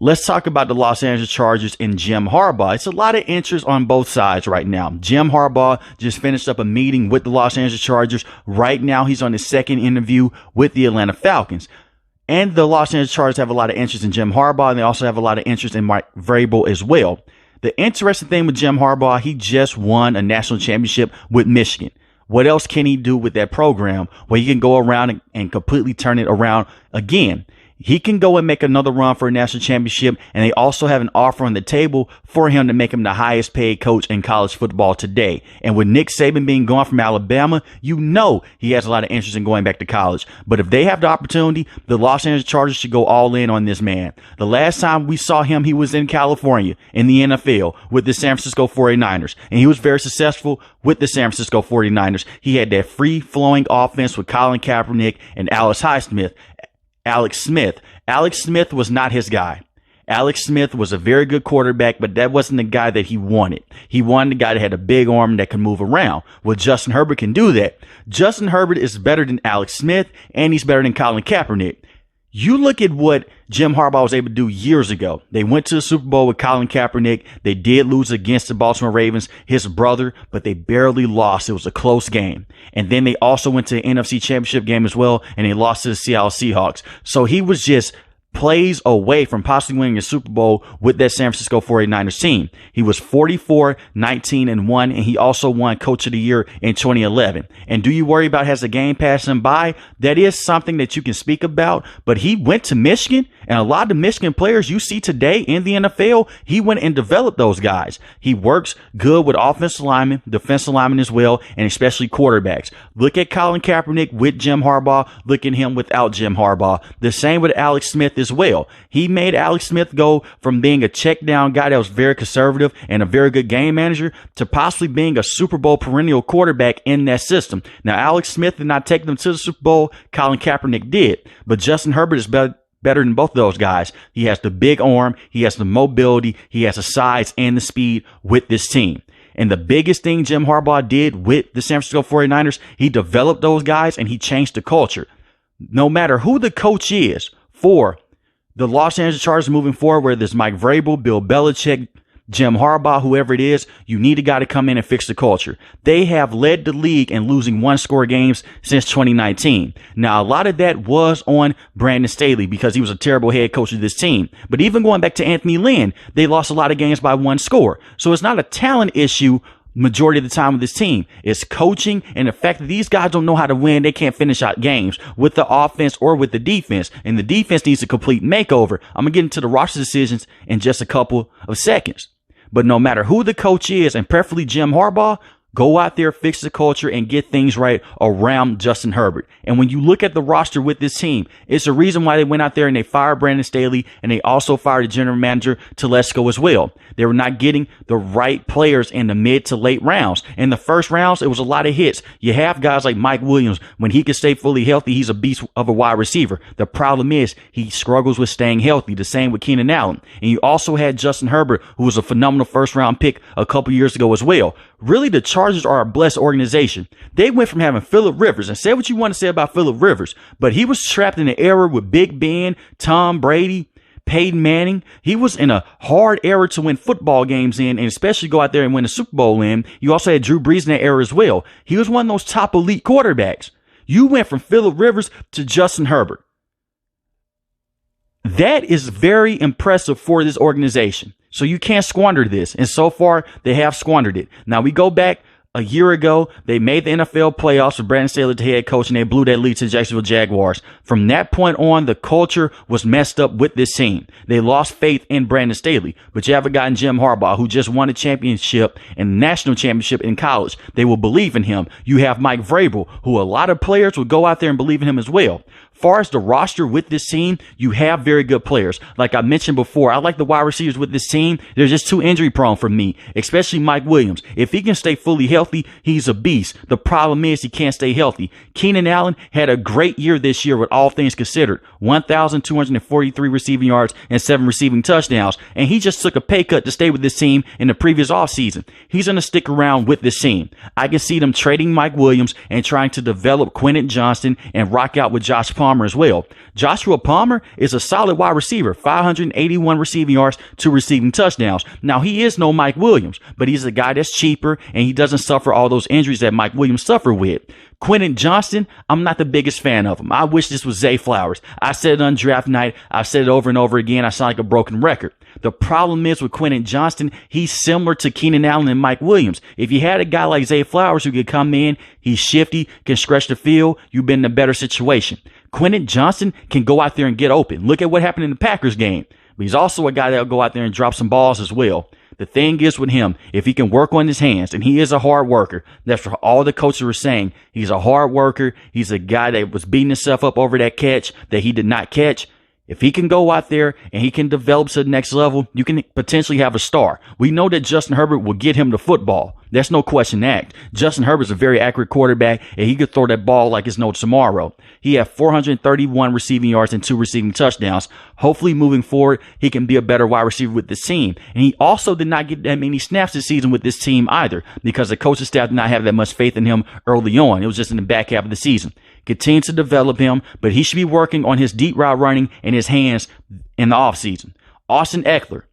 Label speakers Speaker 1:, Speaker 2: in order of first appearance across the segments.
Speaker 1: let's talk about the Los Angeles Chargers and Jim Harbaugh. It's a lot of interest on both sides right now. Jim Harbaugh just finished up a meeting with the Los Angeles Chargers. Right now, he's on his second interview with the Atlanta Falcons. And the Los Angeles Chargers have a lot of interest in Jim Harbaugh, and they also have a lot of interest in Mike Vrabel as well. The interesting thing with Jim Harbaugh, he just won a national championship with Michigan. What else can he do with that program where he can go around and completely turn it around again? He can go and make another run for a national championship, and they also have an offer on the table for him to make him the highest paid coach in college football today. And with Nick Saban being gone from Alabama, you know he has a lot of interest in going back to college. But if they have the opportunity, the Los Angeles Chargers should go all in on this man. The last time we saw him, he was in California in the NFL with the San Francisco 49ers, and he was very successful with the San Francisco 49ers. He had that free-flowing offense with Colin Kaepernick and Alex Smith. Alex Smith was not his guy. Alex Smith was a very good quarterback, but that wasn't the guy that he wanted. He wanted a guy that had a big arm that could move around. Well, Justin Herbert can do that. Justin Herbert is better than Alex Smith, and he's better than Colin Kaepernick. You look at what Jim Harbaugh was able to do years ago. They went to the Super Bowl with Colin Kaepernick. They did lose against the Baltimore Ravens, his brother, but they barely lost. It was a close game. And then they also went to the NFC Championship game as well, and they lost to the Seattle Seahawks. So he was just plays away from possibly winning a Super Bowl with that San Francisco 49ers team. He was 44-19-1, and he also won Coach of the Year in 2011. And do you worry about has the game passed him by? That is something that you can speak about, but he went to Michigan, and a lot of the Michigan players you see today in the NFL, he went and developed those guys. He works good with offensive linemen, defensive linemen as well, and especially quarterbacks. Look at Colin Kaepernick with Jim Harbaugh. Look at him without Jim Harbaugh. The same with Alex Smith as well. He made Alex Smith go from being a check down guy that was very conservative and a very good game manager to possibly being a Super Bowl perennial quarterback in that system. Now, Alex Smith did not take them to the Super Bowl. Colin Kaepernick did. But Justin Herbert is better than both of those guys. He has the big arm. He has the mobility. He has the size and the speed with this team. And the biggest thing Jim Harbaugh did with the San Francisco 49ers, he developed those guys and he changed the culture. No matter who the coach is for the Los Angeles Chargers moving forward, whether it's Mike Vrabel, Bill Belichick, Jim Harbaugh, whoever it is, you need a guy to come in and fix the culture. They have led the league in losing one-score games since 2019. Now, a lot of that was on Brandon Staley because he was a terrible head coach of this team. But even going back to Anthony Lynn, they lost a lot of games by one score. So it's not a talent issue majority of the time with this team. It's coaching and the fact that these guys don't know how to win. They can't finish out games with the offense or with the defense. And the defense needs a complete makeover. I'm going to get into the roster decisions in just a couple of seconds. But no matter who the coach is, and preferably Jim Harbaugh, go out there, fix the culture, and get things right around Justin Herbert. And when you look at the roster with this team, it's the reason why they went out there and they fired Brandon Staley, and they also fired the general manager Telesco as well. They were not getting the right players in the mid to late rounds. In the first rounds, it was a lot of hits. You have guys like Mike Williams. When he can stay fully healthy, he's a beast of a wide receiver. The problem is he struggles with staying healthy. The same with Keenan Allen. And you also had Justin Herbert, who was a phenomenal first-round pick a couple years ago as well. Really, the Chargers are a blessed organization. They went from having Phillip Rivers, and say what you want to say about Phillip Rivers, but he was trapped in an era with Big Ben, Tom Brady, Peyton Manning. He was in a hard era to win football games in, and especially go out there and win a Super Bowl in. You also had Drew Brees in that era as well. He was one of those top elite quarterbacks. You went from Phillip Rivers to Justin Herbert. That is very impressive for this organization. So you can't squander this. And so far, they have squandered it. Now, we go back a year ago. They made the NFL playoffs with Brandon Staley the head coach, and they blew that lead to the Jacksonville Jaguars. From that point on, the culture was messed up with this team. They lost faith in Brandon Staley. But you have a guy in Jim Harbaugh who just won a championship and a national championship in college. They will believe in him. You have Mike Vrabel, who a lot of players will go out there and believe in him as well. Far as the roster with this team, you have very good players. Like I mentioned before, I like the wide receivers with this team. They're just too injury prone for me, especially Mike Williams. If he can stay fully healthy, he's a beast. The problem is he can't stay healthy. Keenan Allen had a great year this year with all things considered. 1,243 receiving yards and 7 receiving touchdowns. And he just took a pay cut to stay with this team in the previous offseason. He's going to stick around with this team. I can see them trading Mike Williams and trying to develop Quentin Johnston and rock out with Josh Palmer Palmer as well. Joshua Palmer is a solid wide receiver, 581 receiving yards, 2 receiving touchdowns. Now, he is no Mike Williams, but he's a guy that's cheaper, and he doesn't suffer all those injuries that Mike Williams suffered with. Quentin Johnston, I'm not the biggest fan of him. I wish this was Zay Flowers. I said it on draft night. I've said it over and over again. I sound like a broken record. The problem is with Quentin Johnston, he's similar to Keenan Allen and Mike Williams. If you had a guy like Zay Flowers who could come in, he's shifty, can stretch the field, you've been in a better situation. Quentin Johnston can go out there and get open. Look at what happened in the Packers game. But he's also a guy that'll go out there and drop some balls as well. The thing is with him, if he can work on his hands, and he is a hard worker, that's what all the coaches were saying. He's a hard worker. He's a guy that was beating himself up over that catch that he did not catch. If he can go out there and he can develop to the next level, you can potentially have a star. We know that Justin Herbert will get him the football. That's no question asked. Justin Herbert's a very accurate quarterback, and he could throw that ball like it's no tomorrow. He had 431 receiving yards and 2 receiving touchdowns. Hopefully, moving forward, he can be a better wide receiver with this team. And he also did not get that many snaps this season with this team either, because the coaching staff did not have that much faith in him early on. It was just in the back half of the season. Continue to develop him, but he should be working on his deep route running and his hands in the offseason. Austin Eckler.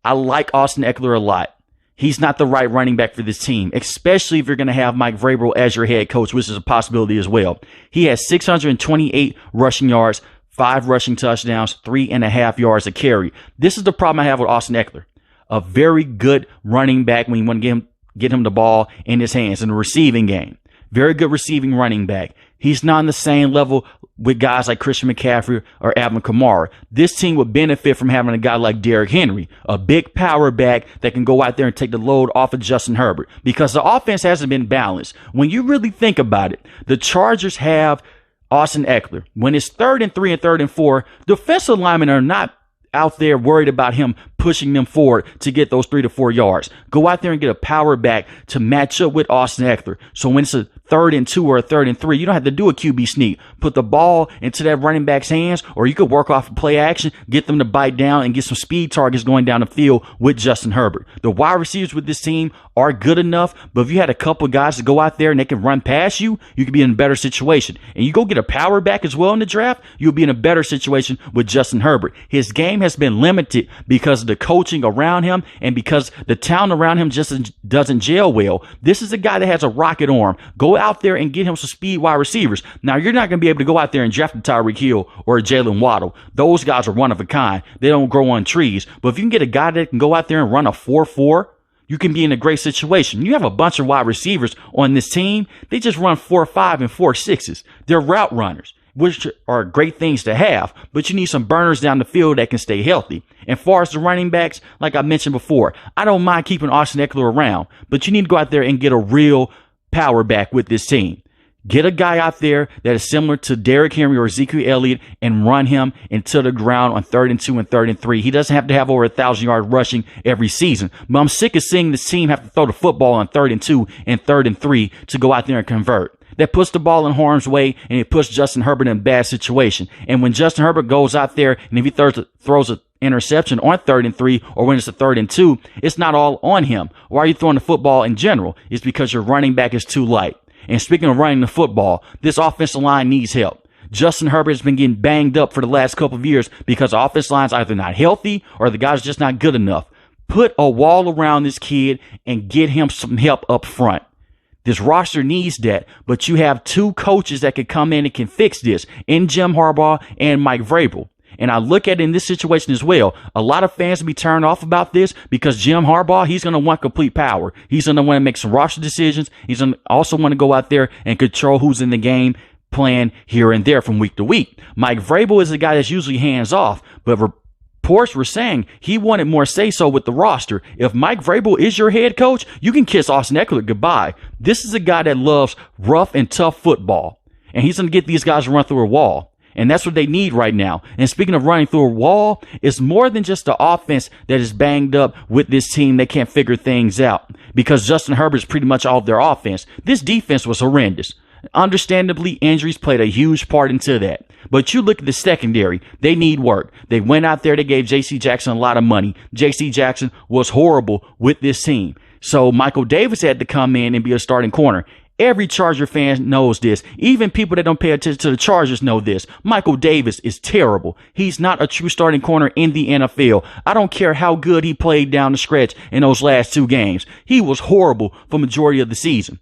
Speaker 1: I like Austin Eckler a lot. He's not the right running back for this team, especially if you're going to have Mike Vrabel as your head coach, which is a possibility as well. He has 628 rushing yards, 5 rushing touchdowns, 3.5 yards a carry. This is the problem I have with Austin Eckler. A very good running back when you want to get him the ball in his hands in the receiving game. Very good receiving running back. He's not on the same level with guys like Christian McCaffrey or Alvin Kamara. This team would benefit from having a guy like Derrick Henry, a big power back that can go out there and take the load off of Justin Herbert, because the offense hasn't been balanced. When you really think about it, the Chargers have Austin Eckler. When it's 3rd and 3 and 3rd and 4, defensive linemen are not out there worried about him pushing them forward to get those 3 to 4 yards. Go out there and get a power back to match up with Austin Eckler. So when it's a 3rd and 2 or a 3rd and 3, you don't have to do a QB sneak. Put the ball into that running back's hands, or you could work off of play action, get them to bite down and get some speed targets going down the field with Justin Herbert. The wide receivers with this team are good enough, but if you had a couple guys to go out there and they can run past you, you could be in a better situation. And you go get a power back as well in the draft, you'll be in a better situation with Justin Herbert. His game has been limited because of the coaching around him and because the talent around him just doesn't gel well. This is a guy that has a rocket arm. Go out there and get him some speed wide receivers. Now, you're not going to be able to go out there and draft a Tyreek Hill or a Jalen Waddle. Those guys are one of a kind. They don't grow on trees. But if you can get a guy that can go out there and run a 4.4, you can be in a great situation. You have a bunch of wide receivers on this team. They just run 4.5 and 4.6s. They're route runners, which are great things to have, but you need some burners down the field that can stay healthy. And far as the running backs, like I mentioned before, I don't mind keeping Austin Eckler around, but you need to go out there and get a real power back with this team. Get a guy out there that is similar to Derrick Henry or Ezekiel Elliott and run him into the ground on 3rd and 2 and 3rd and 3. He doesn't have to have over 1,000 yards rushing every season. But I'm sick of seeing this team have to throw the football on 3rd and 2 and 3rd and 3 to go out there and convert. That puts the ball in harm's way, and it puts Justin Herbert in a bad situation. And when Justin Herbert goes out there and if he throws an interception on 3rd and 3 or when it's a 3rd and 2, it's not all on him. Why are you throwing the football in general? It's because your running back is too light. And speaking of running the football, this offensive line needs help. Justin Herbert has been getting banged up for the last couple of years because the offensive line's either not healthy or the guy's just not good enough. Put a wall around this kid and get him some help up front. This roster needs that, but you have 2 coaches that can come in and can fix this, in Jim Harbaugh and Mike Vrabel. And I look at it in this situation as well. A lot of fans will be turned off about this because Jim Harbaugh, he's going to want complete power. He's going to want to make some roster decisions. He's going to also want to go out there and control who's in the game plan here and there from week to week. Mike Vrabel is a guy that's usually hands off, but reports were saying he wanted more say-so with the roster. If Mike Vrabel is your head coach, you can kiss Austin Eckler goodbye. This is a guy that loves rough and tough football, and he's going to get these guys to run through a wall. And that's what they need right now. And speaking of running through a wall, it's more than just the offense that is banged up with this team. They can't figure things out because Justin Herbert is pretty much all of their offense. This defense was horrendous. Understandably, injuries played a huge part into that. But you look at the secondary, they need work. They went out there, they gave J.C. Jackson a lot of money. J.C. Jackson was horrible with this team. So Michael Davis had to come in and be a starting corner. Every Charger fan knows this. Even people that don't pay attention to the Chargers know this. Michael Davis is terrible. He's not a true starting corner in the NFL. I don't care how good he played down the stretch in those last 2 games. He was horrible for majority of the season.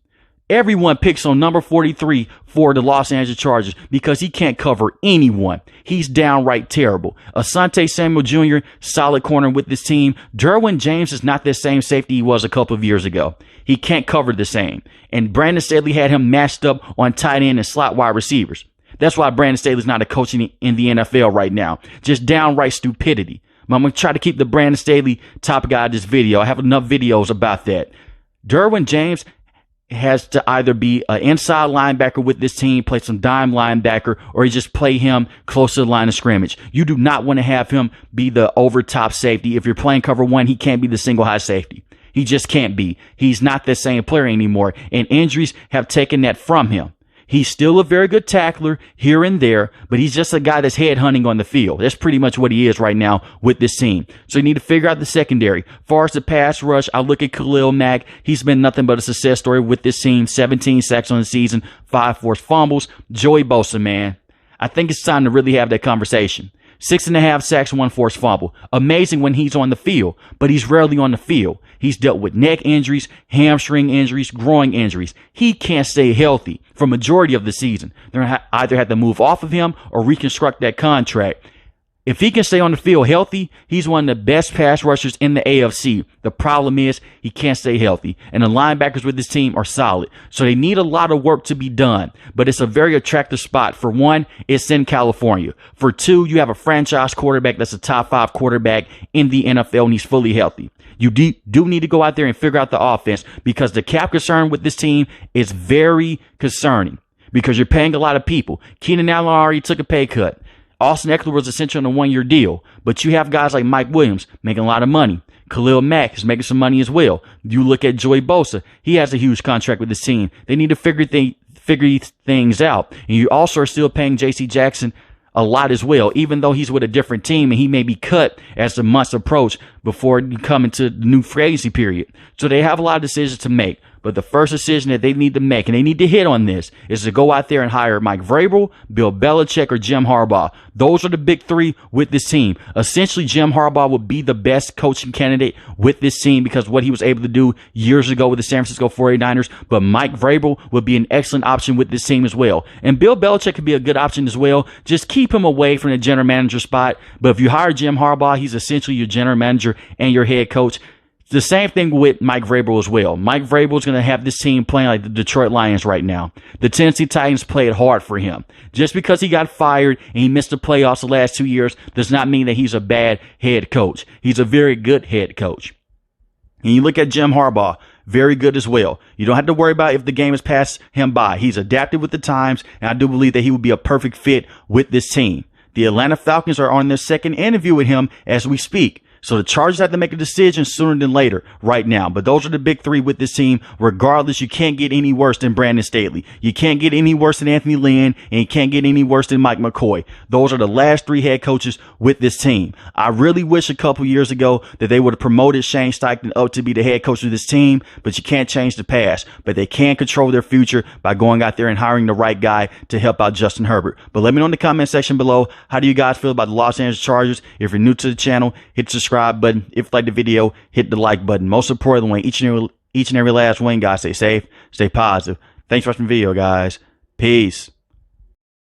Speaker 1: Everyone picks on number 43 for the Los Angeles Chargers because he can't cover anyone. He's downright terrible. Asante Samuel Jr., solid corner with this team. Derwin James is not the same safety he was a couple of years ago. He can't cover the same. And Brandon Staley had him matched up on tight end and slot wide receivers. That's why Brandon Staley's not a coach in the NFL right now. Just downright stupidity. But I'm going to try to keep the Brandon Staley topic out of this video. I have enough videos about that. Derwin James has to either be an inside linebacker with this team, play some dime linebacker, or you just play him close to the line of scrimmage. You do not want to have him be the over top safety. If you're playing cover 1, he can't be the single high safety. He just can't be. He's not the same player anymore, and injuries have taken that from him. He's still a very good tackler here and there, but he's just a guy that's headhunting on the field. That's pretty much what he is right now with this team. So you need to figure out the secondary. As far as the pass rush, I look at Khalil Mack. He's been nothing but a success story with this team. 17 sacks on the season, 5 forced fumbles. Joey Bosa, man, I think it's time to really have that conversation. 6.5 sacks, 1 forced fumble. Amazing when he's on the field, but he's rarely on the field. He's dealt with neck injuries, hamstring injuries, groin injuries. He can't stay healthy for majority of the season. They're going to either have to move off of him or reconstruct that contract. If he can stay on the field healthy, he's one of the best pass rushers in the AFC. The problem is he can't stay healthy, and the linebackers with this team are solid. So they need a lot of work to be done, but it's a very attractive spot. For one, it's in California. For two, you have a franchise quarterback that's a top 5 quarterback in the NFL, and he's fully healthy. You do need to go out there and figure out the offense, because the cap concern with this team is very concerning because you're paying a lot of people. Keenan Allen already took a pay cut. Austin Eckler was essentially on a 1-year deal, but you have guys like Mike Williams making a lot of money. Khalil Mack is making some money as well. You look at Joey Bosa. He has a huge contract with this team. They need to figure things out. And you also are still paying J.C. Jackson a lot as well, even though he's with a different team and he may be cut as the months approach before you come into the new free agency period. So they have a lot of decisions to make. But the first decision that they need to make, and they need to hit on this, is to go out there and hire Mike Vrabel, Bill Belichick, or Jim Harbaugh. Those are the big 3 with this team. Essentially, Jim Harbaugh would be the best coaching candidate with this team because of what he was able to do years ago with the San Francisco 49ers. But Mike Vrabel would be an excellent option with this team as well. And Bill Belichick could be a good option as well. Just keep him away from the general manager spot. But if you hire Jim Harbaugh, he's essentially your general manager and your head coach. The same thing with Mike Vrabel as well. Mike Vrabel is going to have this team playing like the Detroit Lions right now. The Tennessee Titans played hard for him. Just because he got fired and he missed the playoffs the last 2 years does not mean that he's a bad head coach. He's a very good head coach. And you look at Jim Harbaugh, very good as well. You don't have to worry about if the game has passed him by. He's adapted with the times, and I do believe that he would be a perfect fit with this team. The Atlanta Falcons are on their second interview with him as we speak. So the Chargers have to make a decision sooner than later right now. But those are the big 3 with this team. Regardless, you can't get any worse than Brandon Staley. You can't get any worse than Anthony Lynn, and you can't get any worse than Mike McCoy. Those are the last 3 head coaches with this team. I really wish a couple years ago that they would have promoted Shane Steichen up to be the head coach of this team, but you can't change the past. But they can control their future by going out there and hiring the right guy to help out Justin Herbert. But let me know in the comment section below, how do you guys feel about the Los Angeles Chargers? If you're new to the channel, hit the subscribe button. If you like the video, hit the like button. Most importantly, each and every last one, guys, stay safe, stay positive. Thanks for watching the video, guys. Peace.